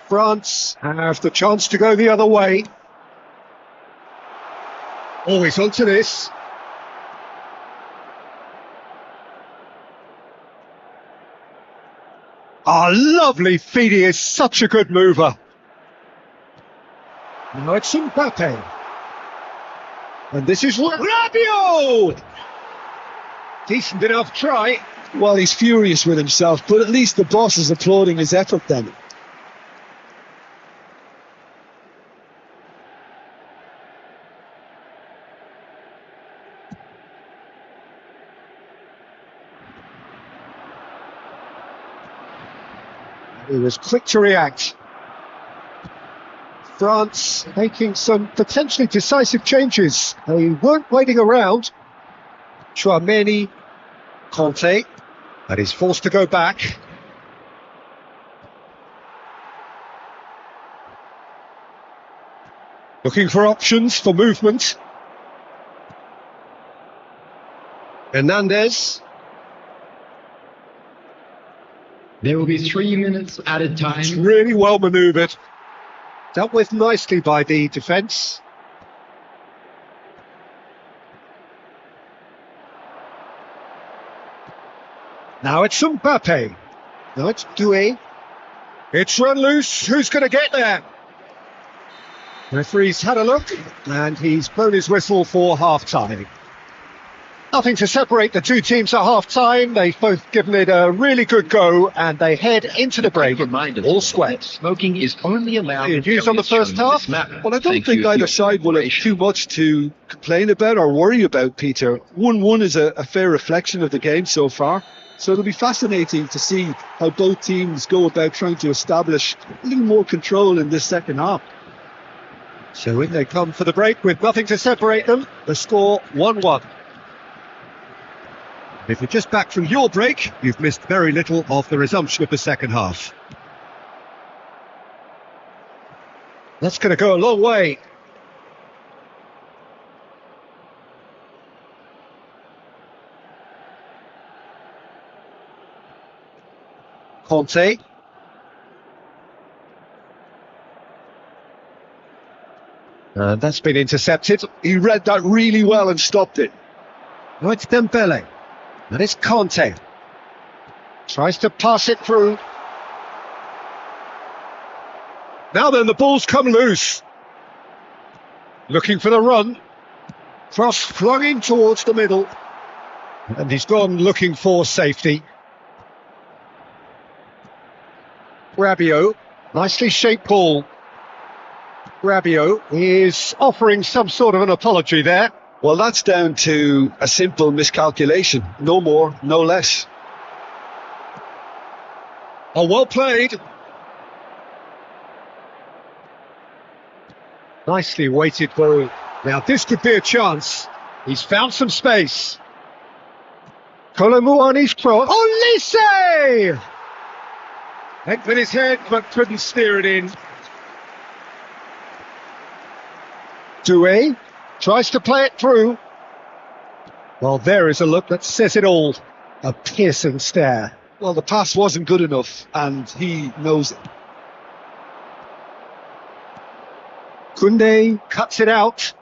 France have the chance to go the other way. Always onto this. Ah, lovely feed. He is such a good mover. Now it's Mbappe. And this is Rabiot! Decent enough try. Well, he's furious with himself, but at least the boss is applauding his effort then. He was quick to react. France making some potentially decisive changes. They weren't waiting around. Chouameni, Conte, but he's forced to go back. Looking for options for movement. Hernandez. There will be 3 minutes added time. It's really well manoeuvred. Dealt with nicely by the defence. Now it's Mbappe. Now it's Doué. It's run loose. Who's going to get there? Referee's had a look and he's blown his whistle for half-time. Nothing to separate the two teams at half-time. They've both given it a really good go and they head into the break all square. Smoking is only allowed. Your views on the first half? Well, I don't think either side will have too much to complain about or worry about, Peter. 1-1 is a fair reflection of the game so far. So it'll be fascinating to see how both teams go about trying to establish a little more control in this second half. So in they come for the break with nothing to separate them. The score 1-1. If you're just back from your break, you've missed very little of the resumption of the second half. That's going to go a long way. Conte. And that's been intercepted. He read that really well and stopped it. Now it's Dembele. And it's Conte. Tries to pass it through. Now then, the ball's come loose. Looking for the run. Cross flung in towards the middle. And he's gone looking for safety. Rabiot. Nicely shaped ball. Rabiot is offering some sort of an apology there. Well, that's down to a simple miscalculation. No more, no less. Oh, well played. Nicely weighted ball. Now this could be a chance. He's found some space. Kolomuani's cross. Olise! Went with his head but couldn't steer it in. Doué tries to play it through. Well, there is a look that says it all. A piercing stare. Well, the pass wasn't good enough, and he knows it. Koundé cuts it out.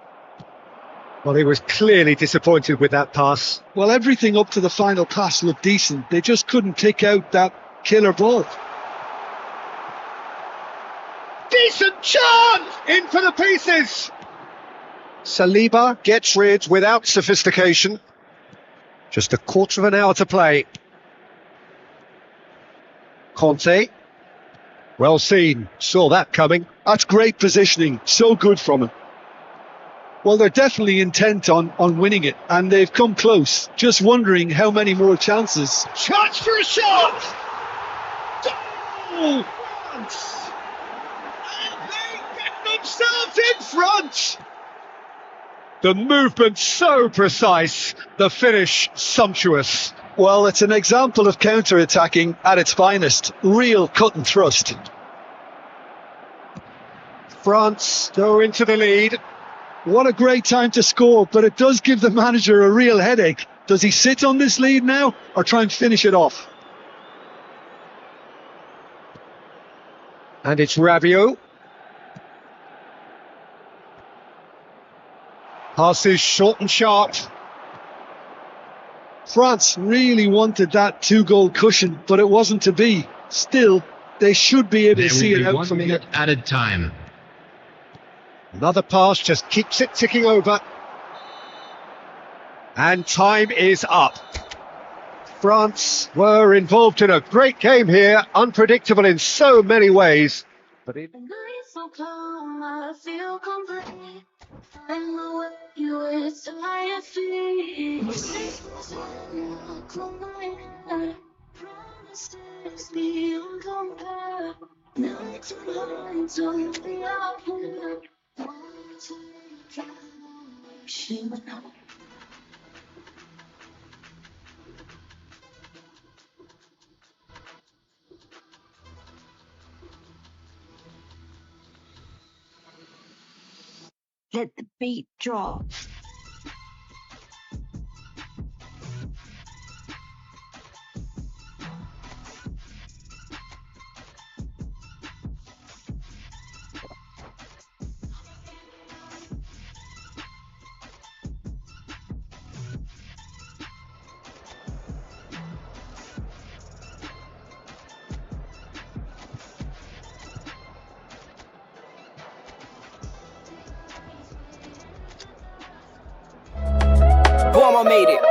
Well, he was clearly disappointed with that pass. Well, everything up to the final pass looked decent. They just couldn't kick out that killer ball. Decent chance! In for the pieces! Saliba gets rid without sophistication. Just a quarter of an hour to play. Conte. Well seen. Saw that coming. That's great positioning. So good from him. Well, they're definitely intent on winning it, and they've come close. Just wondering how many more chances. Chance for a shot! Oh, France! And they get themselves in front! The movement so precise, the finish sumptuous. Well, it's an example of counter-attacking at its finest. Real cut and thrust. France go into the lead. What a great time to score, but it does give the manager a real headache. Does he sit on this lead now or try and finish it off? And it's Rabiot. Passes short and sharp. France really wanted that 2-goal cushion, but it wasn't to be. Still, they should be able to see it out from here. Added time. Another pass just keeps it ticking over. And time is up. France were involved in a great game here, unpredictable in so many ways. But it... Let the beat drop. Boom, I made it.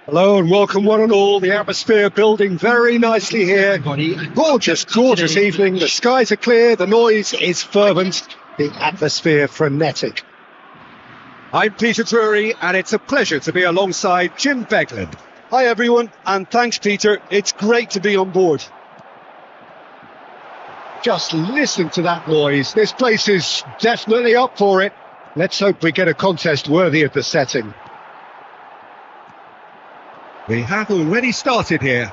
Hello and welcome one and all. The atmosphere building very nicely here. Gorgeous, gorgeous evening. The skies are clear, the noise is fervent, the atmosphere frenetic. I'm Peter Drury and it's a pleasure to be alongside Jim Beglin. Hi everyone, and thanks Peter. It's great to be on board. Just listen to that noise. This place is definitely up for it. Let's hope we get a contest worthy of the setting. We have already started here.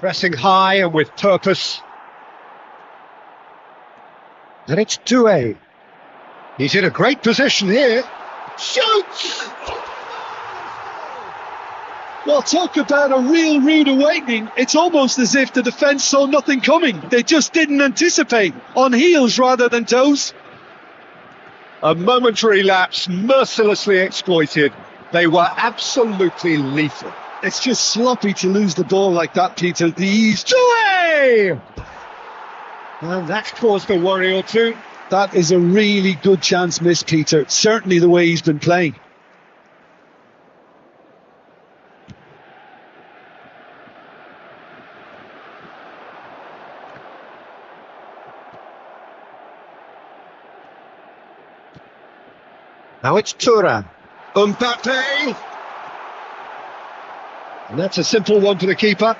Pressing high and with purpose. And it's Doué. He's in a great position here. Shoots! Well, talk about a real rude awakening. It's almost as if the defence saw nothing coming. They just didn't anticipate. On heels rather than toes. A momentary lapse, mercilessly exploited. They were absolutely lethal. It's just sloppy to lose the ball like that, Peter. The ease. Doué! And that caused a worry or two. That is a really good chance missed, Peter. Certainly the way he's been playing. Now it's Thuram. Mbappe! And that's a simple one for the keeper.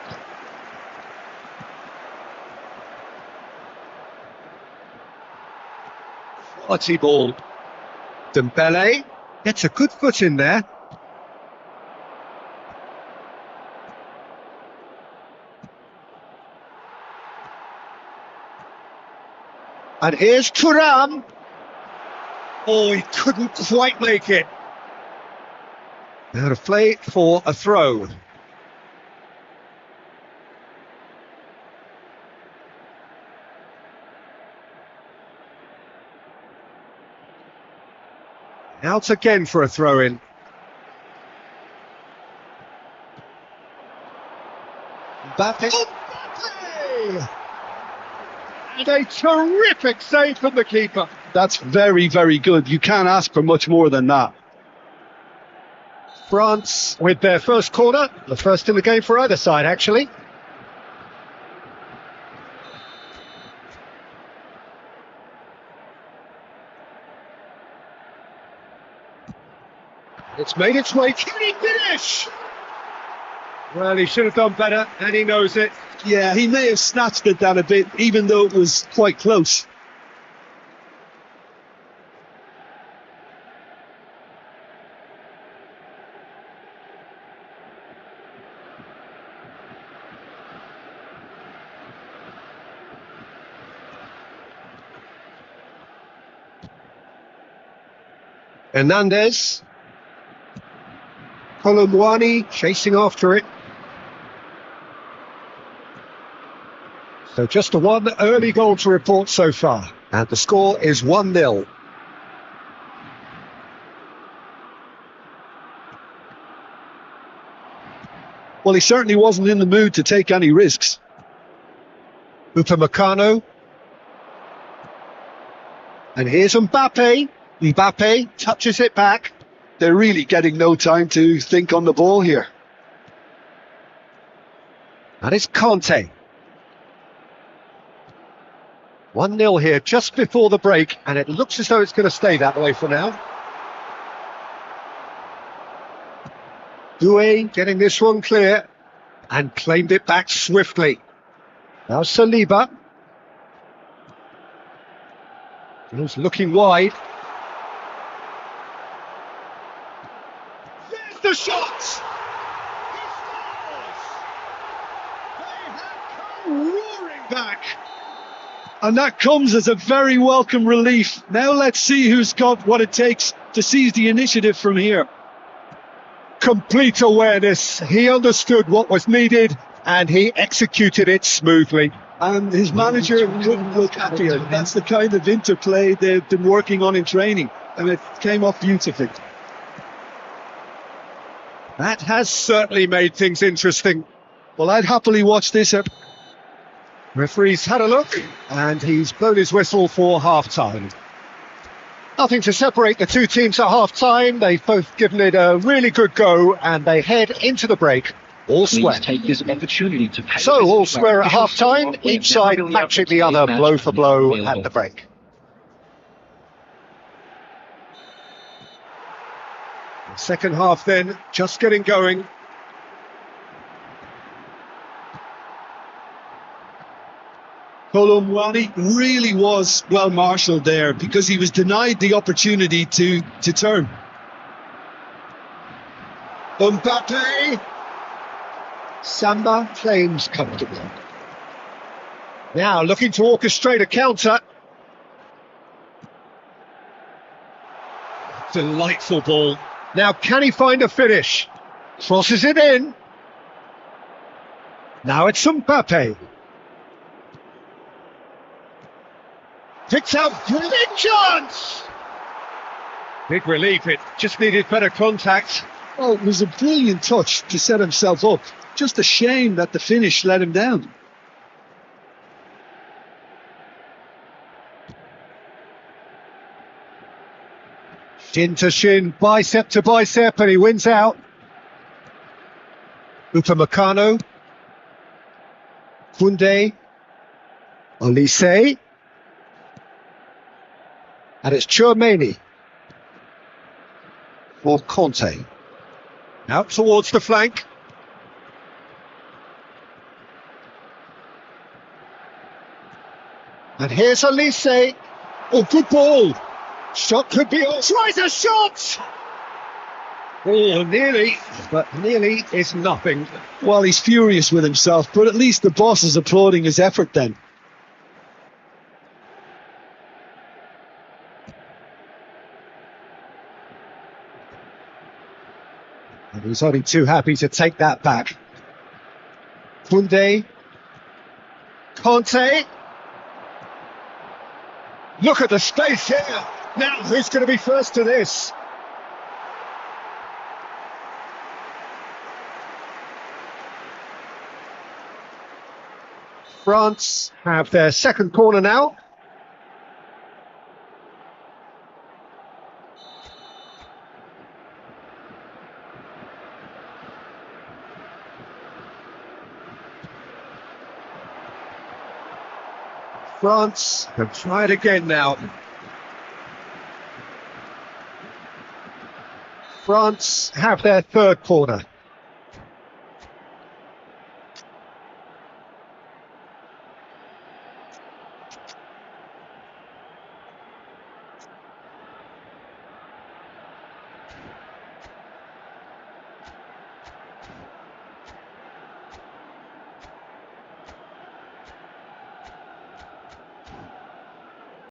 Quality ball. Dembele gets a good foot in there. And here's Thuram. Oh, he couldn't quite make it. Now to play for a throw. Out again for a throw-in. Mbappe. And a terrific save from the keeper. That's very, very good. You can't ask for much more than that. France with their first corner. The first in the game for either side, actually. It's made its way. Can he finish? Well, he should have done better, and he knows it. Yeah, he may have snatched at that a bit, even though it was quite close. Hernandez. Colomboani chasing after it. So just the one early goal to report so far. And the score is 1-0. Well, he certainly wasn't in the mood to take any risks. Upamecano. And here's Mbappe. Mbappe touches it back. They're really getting no time to think on the ball here. That is Conte. 1-0 here just before the break, and it looks as though it's going to stay that way for now. Doué getting this one clear and claimed it back swiftly. Now Saliba. He's looking wide. There's the shot! He scores! They have come roaring back. And that comes as a very welcome relief. Now let's see who's got what it takes to seize the initiative from here. Complete awareness. He understood what was needed and he executed it smoothly. And his manager couldn't look happier. That's the kind of interplay they've been working on in training, and it came off beautifully. That has certainly made things interesting. Well, I'd happily watch this. Referee's had a look and he's blown his whistle for half-time. Nothing to separate the two teams at half-time. They've both given it a really good go, and they head into the break all square. Take this opportunity to pay So all square at half-time, each side matching the other blow for blow at the break. Second half then, just getting going. Colomwani really was well marshalled there because he was denied the opportunity to turn. Mbappe. Samba claims comfortable. Now looking to orchestrate a counter. Delightful ball. Now can he find a finish? Crosses it in. Now it's Mbappe. Picks out brilliant chance! Big relief, it just needed better contact. Oh, it was a brilliant touch to set himself up. Just a shame that the finish let him down. Shin to shin, bicep to bicep, and he wins out. Upamecano. Koundé. Olise. And it's Tchouaméni for Conte. Out towards the flank. And here's Olise. Oh, good ball. Shot could be on. Tries a shot! Oh, nearly, but nearly is nothing. Well, he's furious with himself, but at least the boss is applauding his effort then. And he's only too happy to take that back. Koundé. Conte. Look at the space here. Now, who's going to be first to this? France have their second corner now. France have tried again now. France have their third corner.